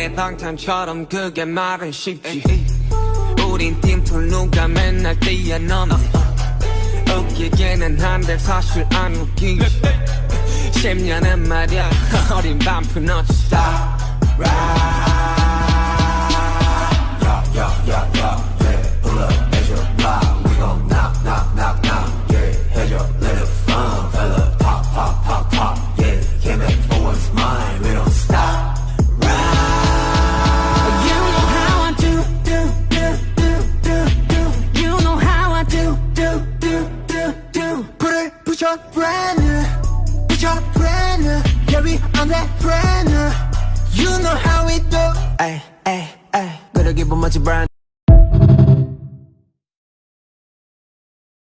대방탄처럼 그게 말은 쉽지 우린 팀플 누가 맨날 뛰어넘네 웃기기는 한데 사실 안 웃기지 10년은 말야 어린 반프 not stop brand new, put your brand new. Yeah, we on that brand new. You know how we do. Ay, ay, ay. Better give 'em much brand.